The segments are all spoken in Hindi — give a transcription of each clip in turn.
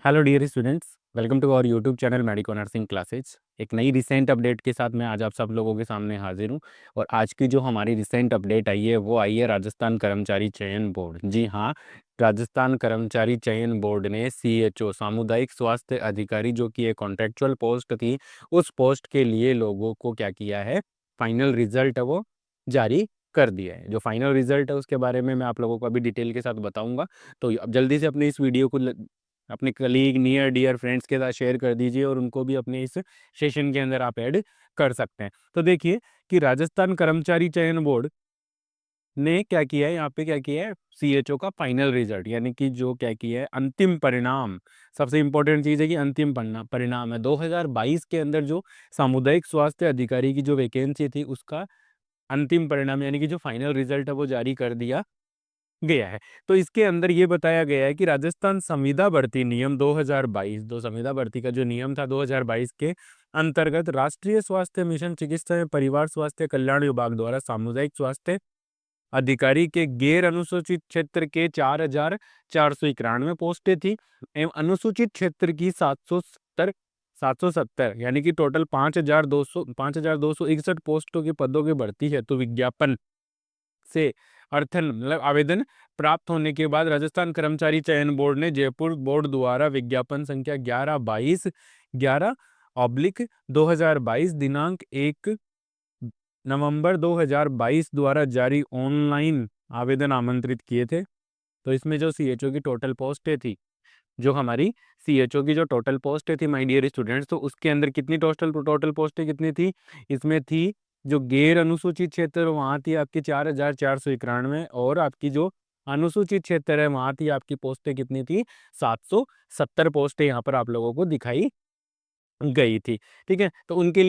Hello dear students, welcome to our YouTube channel medico nursing classes. एक नई रिसेंट अपडेट के साथ मैं आज आप सब लोगों के सामने हाजिर हूँ। और आज की जो हमारी रिसेंट अपडेट आई है वो आई है राजस्थान कर्मचारी चयन बोर्ड। जी हाँ, राजस्थान कर्मचारी चयन बोर्ड ने सीएचओ सामुदायिक स्वास्थ्य अधिकारी जो कि एक कॉन्ट्रेक्चुअल पोस्ट थी, उस पोस्ट के लिए लोगों को क्या किया है, फाइनल रिजल्ट है वो जारी कर दिया है। जो फाइनल रिजल्ट है उसके बारे में मैं आप लोगों को अभी डिटेल के साथ बताऊंगा। तो अब जल्दी से अपने इस वीडियो को अपने कलीग नियर डियर फ्रेंड्स के साथ शेयर कर दीजिए और उनको भी अपने इस सेशन के अंदर आप ऐड कर सकते हैं। तो देखिए कि राजस्थान कर्मचारी चयन बोर्ड ने क्या किया है, यहाँ पे क्या किया है, सीएचओ का फाइनल रिजल्ट यानी कि जो क्या किया है, अंतिम परिणाम। सबसे इंपॉर्टेंट चीज़ है कि अंतिम परिणाम है 2022 के अंदर जो सामुदायिक स्वास्थ्य अधिकारी की जो वैकेंसी थी उसका अंतिम परिणाम यानी कि जो फाइनल रिजल्ट है वो जारी कर दिया गया है। तो इसके अंदर ये बताया गया है कि राजस्थान संविदा भर्ती नियम 2022, दो संविदा भर्ती का जो नियम था 2022 के अंतर्गत राष्ट्रीय स्वास्थ्य मिशन चिकित्सा एवं परिवार स्वास्थ्य कल्याण विभाग द्वारा सामुदायिक स्वास्थ्य अधिकारी के गैर अनुसूचित क्षेत्र के 4,491 पोस्टें थी एवं अनुसूचित क्षेत्र की 770 यानी कि टोटल 5,261 पोस्टों के पदों की भर्ती है। तो विज्ञापन से अर्थन मतलब आवेदन प्राप्त होने के बाद राजस्थान कर्मचारी चयन बोर्ड ने जयपुर बोर्ड द्वारा विज्ञापन संख्या 11/2022 दिनांक 1 नवंबर 2022 द्वारा जारी ऑनलाइन आवेदन आमंत्रित किए थे। तो इसमें जो सीएचओ की टोटल पोस्टें थी, जो हमारी सीएचओ की जो टोटल पोस्टें थी माय डियर स्टूडेंट्स, तो उसके अंदर कितनी टोटल टोटल पोस्टें कितनी थी, इसमें थी जो गैर अनुसूचित क्षेत्र वहाँ थी आपकी 4,491 और आपकी जो अनुसूचित क्षेत्र है वहाँ थी आपकी पोस्टें कितनी थी, 770 पोस्टें यहाँ पर आप लोगों को दिखाई गई थी। ठीक है, तो उनके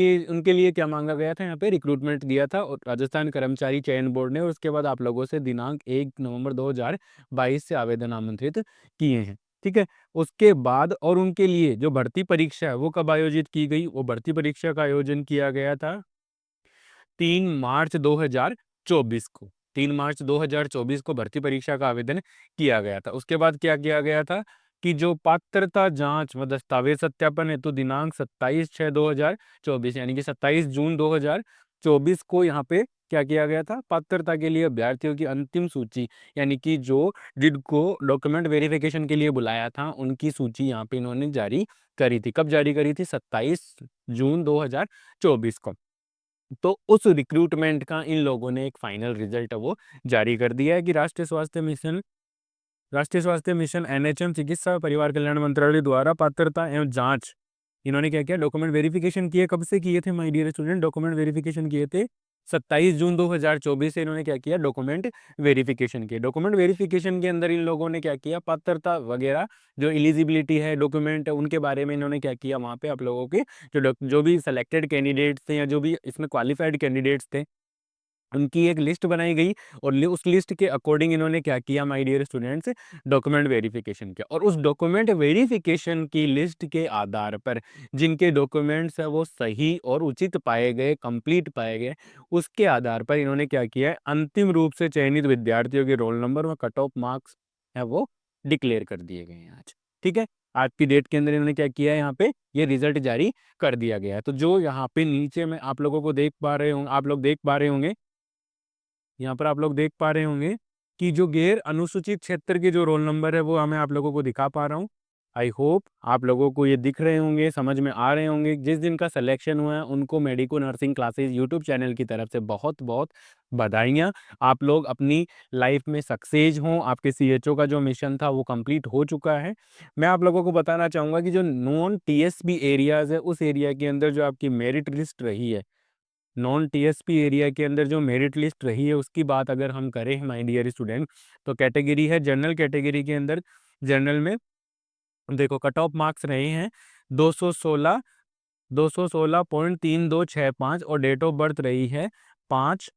लिए क्या मांगा गया था, यहाँ पे रिक्रूटमेंट दिया था और राजस्थान कर्मचारी चयन बोर्ड ने, और उसके बाद आप लोगों से दिनांक 1 नवंबर 2022 से आवेदन आमंत्रित किए हैं। ठीक है, उसके बाद और उनके लिए जो भर्ती परीक्षा है वो कब आयोजित की गई, वो भर्ती परीक्षा का आयोजन किया गया था 3 मार्च 2024 को। 3 मार्च 2024 को भर्ती परीक्षा का आवेदन किया गया था। उसके बाद क्या किया गया था कि जो पात्रता जांच व दस्तावेज सत्यापन हेतु दिनांक 27/6/2024 यानी कि 27 जून 2024 को यहाँ पे क्या किया गया था, पात्रता के लिए अभ्यर्थियों की अंतिम सूची यानी कि जो जिनको डॉक्यूमेंट वेरिफिकेशन के लिए बुलाया था उनकी सूची यहाँ पे इन्होंने जारी करी थी। कब जारी करी थी, 27 जून 2024 को। तो उस रिक्रूटमेंट का इन लोगों ने एक फाइनल रिजल्ट है वो जारी कर दिया है कि राष्ट्रीय स्वास्थ्य मिशन एनएचएम चिकित्सा और परिवार कल्याण मंत्रालय द्वारा पात्रता एवं जांच, इन्होंने क्या किया, डॉक्यूमेंट वेरिफिकेशन किए। कब से किए थे my dear student, document verification किए थे 27 जून 2024 से। इन्होंने क्या किया, डॉक्यूमेंट वेरिफिकेशन किए। डॉक्यूमेंट वेरिफिकेशन के अंदर इन लोगों ने क्या किया, पात्रता वगैरह जो एलिजिबिलिटी है डॉक्यूमेंट उनके बारे में इन्होंने क्या किया, वहाँ पे आप लोगों के जो भी सिलेक्टेड कैंडिडेट्स थे या जो भी इसमें क्वालिफाइड कैंडिडेट्स थे उनकी एक लिस्ट बनाई गई और उस लिस्ट के अकॉर्डिंग इन्होंने क्या किया my dear students, document verification किया। और उस डॉक्यूमेंट वेरिफिकेशन की लिस्ट के आधार पर जिनके डॉक्यूमेंट्स है वो सही और उचित पाए गए, कंप्लीट पाए गए, उसके आधार पर इन्होंने क्या किया है, अंतिम रूप से चयनित विद्यार्थियों के रोल नंबर व कट ऑफ मार्क्स है वो डिक्लेयर कर दिए गए हैं आज। ठीक है, आज की डेट के अंदर इन्होंने क्या किया है, यहाँ पे ये रिजल्ट जारी कर दिया गया है। तो जो यहाँ पे नीचे में आप लोगों को देख पा रहे होंगे, आप लोग देख पा रहे होंगे, यहाँ पर आप लोग देख पा रहे होंगे कि जो गैर अनुसूचित क्षेत्र के जो रोल नंबर है वो मैं आप लोगों को दिखा पा रहा हूँ। आई होप आप लोगों को ये दिख रहे होंगे, समझ में आ रहे होंगे। जिस दिन का सिलेक्शन हुआ है उनको medico nursing classes YouTube channel की तरफ से बहुत बहुत बधाइयाँ। आप लोग अपनी लाइफ में सक्सेस हों, आपके सीएचओ का जो मिशन था वो कंप्लीट हो चुका है। मैं आप लोगों को बताना चाहूँगा कि जो नॉन टीएसपी एरियाज़ है उस एरिया के अंदर जो आपकी मेरिट लिस्ट रही है, नॉन टीएसपी एरिया के अंदर जो मेरिट लिस्ट रही है उसकी बात अगर हम करें माय डियर स्टूडेंट, तो कैटेगरी है जनरल। कैटेगरी के अंदर जनरल में देखो कट ऑफ मार्क्स रहे हैं 216 216.3265 और डेट ऑफ बर्थ रही है 5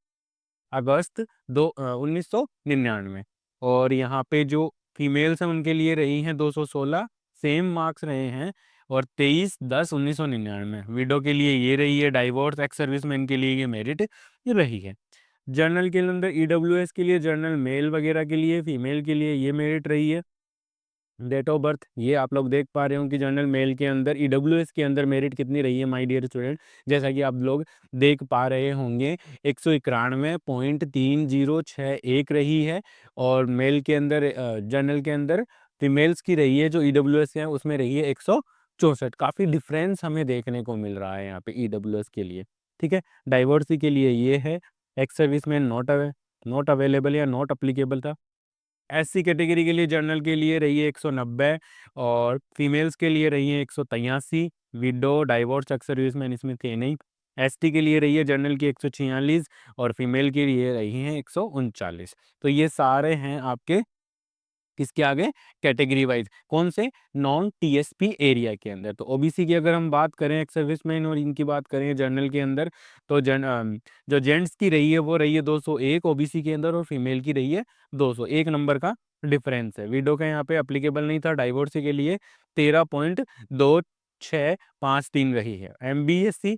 अगस्त 1999। और यहाँ पे जो फीमेल्स हैं उनके लिए रही हैं 216, सेम मार्क्स रहे हैं, और 23/10/1999 विडो के लिए ये रही है, डाइवोर्स एक्स सर्विसमैन के लिए ये मेरिट ये रही है। जर्नल के अंदर ईडब्ल्यूएस के लिए, जर्नल मेल वगैरह के लिए, फीमेल के लिए ये मेरिट रही है। डेट ऑफ बर्थ ये आप लोग देख पा रहे हो कि जनरल मेल के अंदर ईडब्ल्यूएस के अंदर मेरिट कितनी रही है माय डियर स्टूडेंट, जैसा कि आप लोग देख पा रहे होंगे 191.3061 रही है। और मेल के अंदर जनरल के अंदर फीमेल्स की रही है जो ईडब्ल्यूएस है उसमें रही है 164। काफ़ी डिफरेंस हमें देखने को मिल रहा है यहाँ पे ईडब्ल्यूएस के लिए। ठीक है, डाइवर्सिटी के लिए ये है, एक्स सर्विस में नॉट अवेलेबल या नॉट अप्लीकेबल था। एससी कैटेगरी के लिए जनरल के लिए रही है 190 और फीमेल्स के लिए रही है 183। विडो डाइवोर्स एक्स सर्विसमैन इसमें थे नहीं। एसटी के लिए रही है जनरल की 146 और फीमेल के लिए रही है 139। तो ये सारे हैं आपके किसके आगे, कैटेगरी वाइज, कौन से, नॉन टीएसपी एरिया के अंदर। तो ओबीसी की अगर हम बात करें एक्स सर्विसमैन और इनकी बात करें जनरल के अंदर, तो जो जेंट्स की रही है वो रही है 201 ओबीसी के अंदर और फीमेल की रही है 200। एक नंबर का डिफरेंस है। विडो का यहाँ पे अप्लीकेबल नहीं था डाइवोर्स के लिए, 13.2653 रही है। एमबीएससी,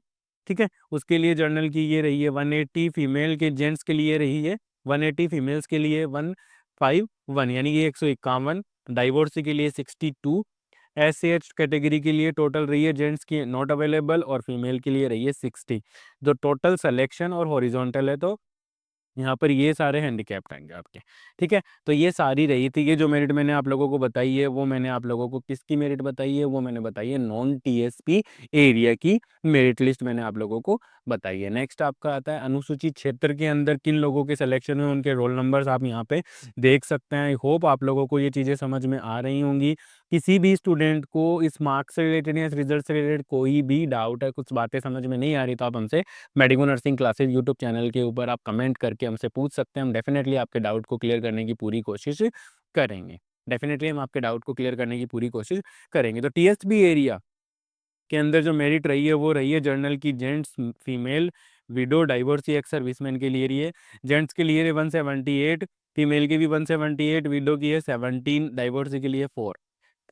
ठीक है, उसके लिए जनरल की ये रही है 180, फीमेल के जेंट्स के लिए रही है 180, फीमेल्स के लिए 151, यानी कि 151। डाइवोर्स के लिए 62। एस सी एच कैटेगरी के लिए टोटल रही है जेंट्स की नॉट अवेलेबल और फीमेल के लिए रही है 60। जो टोटल सिलेक्शन और हॉरिजॉन्टल है, तो यहाँ पर ये सारे हैंडीकैप्ड आएंगे आपके। ठीक है, तो ये सारी रही थी। ये जो मेरिट मैंने आप लोगों को बताई है वो मैंने आप लोगों को किसकी मेरिट बताई है, वो मैंने बताई है नॉन टीएसपी एरिया की मेरिट लिस्ट मैंने आप लोगों को बताई है। नेक्स्ट आपका आता है अनुसूचित क्षेत्र के अंदर किन लोगों के सिलेक्शन हुए, उनके रोल नंबर्स आप यहाँ पे देख सकते हैं। आई होप आप लोगों को ये चीज़ें समझ में आ रही होंगी। किसी भी स्टूडेंट को इस मार्क्स से रिलेटेड या इस रिजल्ट से रिलेटेड कोई भी डाउट है, कुछ बातें समझ में नहीं आ रही, तो आप हमसे medico nursing classes YouTube channel के ऊपर आप कमेंट करके हमसे पूछ सकते हैं। हम डेफिनेटली आपके डाउट को क्लियर करने की पूरी कोशिश करेंगे। डेफिनेटली हम आपके डाउट को क्लियर करने की पूरी कोशिश करेंगे। तो टीएसबी एरिया के अंदर जो मेरिट रही है वो रही है जर्नल की gents, female, window, divorcee, ex serviceman के लिए रही है। जेंट्स के लिए 178, फीमेल की भी 178, विडो की है 17, डाइवोर्सी के लिए 4।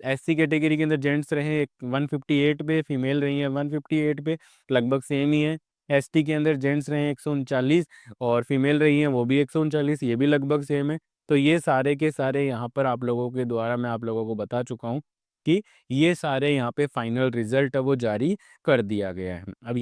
एससी कैटेगरी के अंदर जेंट्स रहे 158 पे, फीमेल रही है 158 पे, लगभग सेम ही है। एसटी के अंदर जेंट्स रहे 139 और फीमेल रही हैं वो भी 139, ये भी लगभग सेम है। तो ये सारे के सारे यहाँ पर आप लोगों के द्वारा मैं आप लोगों को बता चुका हूँ कि ये सारे यहाँ पे फाइनल रिजल्ट है वो जारी कर दिया गया है। अब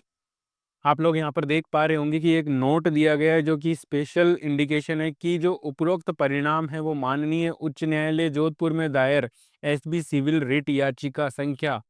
आप लोग यहाँ पर देख पा रहे होंगे कि एक नोट दिया गया है जो कि स्पेशल इंडिकेशन है कि जो उपरोक्त परिणाम है वो माननीय उच्च न्यायालय जोधपुर में दायर एसबी सिविल रिट याचिका संख्या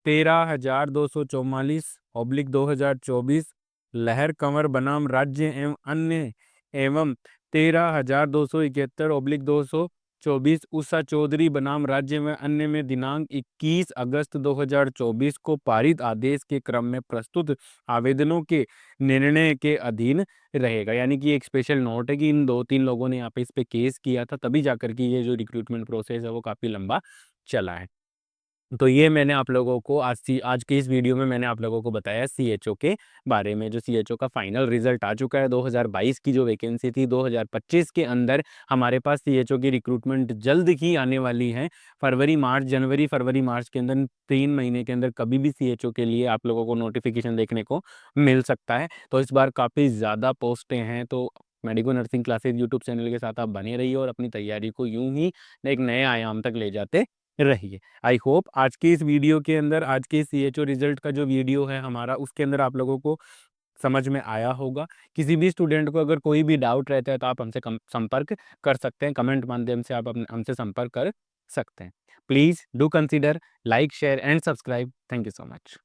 13,244/2024 लहर कंवर बनाम राज्य एवं अन्य एवं 13,271/224 उषा चौधरी बनाम राज्य में अन्य में दिनांक 21 अगस्त 2024 को पारित आदेश के क्रम में प्रस्तुत आवेदनों के निर्णय के अधीन रहेगा। यानी कि एक स्पेशल नोट है कि इन 2-3 लोगों ने यहाँ पे इस पे केस किया था, तभी जाकर के ये जो रिक्रूटमेंट प्रोसेस है वो काफ़ी लंबा चला है। तो ये मैंने आप लोगों को आज की इस वीडियो में मैंने आप लोगों को बताया सीएचओ के बारे में। जो सीएचओ का फाइनल रिजल्ट आ चुका है, 2022 की जो वैकेंसी थी 2025 के अंदर हमारे पास सीएचओ की रिक्रूटमेंट जल्द ही आने वाली है। फरवरी मार्च के अंदर 3 महीने के अंदर कभी भी सीएचओ के लिए आप लोगों को नोटिफिकेशन देखने को मिल सकता है। तो इस बार काफ़ी ज़्यादा पोस्टें हैं, तो medico nursing classes YouTube channel के साथ आप बने रहिए और अपनी तैयारी को यूं ही एक नए आयाम तक ले जाते रहिए। आई होप आज की इस वीडियो के अंदर, आज के सीएचओ रिजल्ट का जो वीडियो है हमारा, उसके अंदर आप लोगों को समझ में आया होगा। किसी भी स्टूडेंट को अगर कोई भी डाउट रहता है तो आप हमसे संपर्क कर सकते हैं, कमेंट माध्यम से आप हमसे संपर्क कर सकते हैं। Please do consider like, share and subscribe. Thank you so much.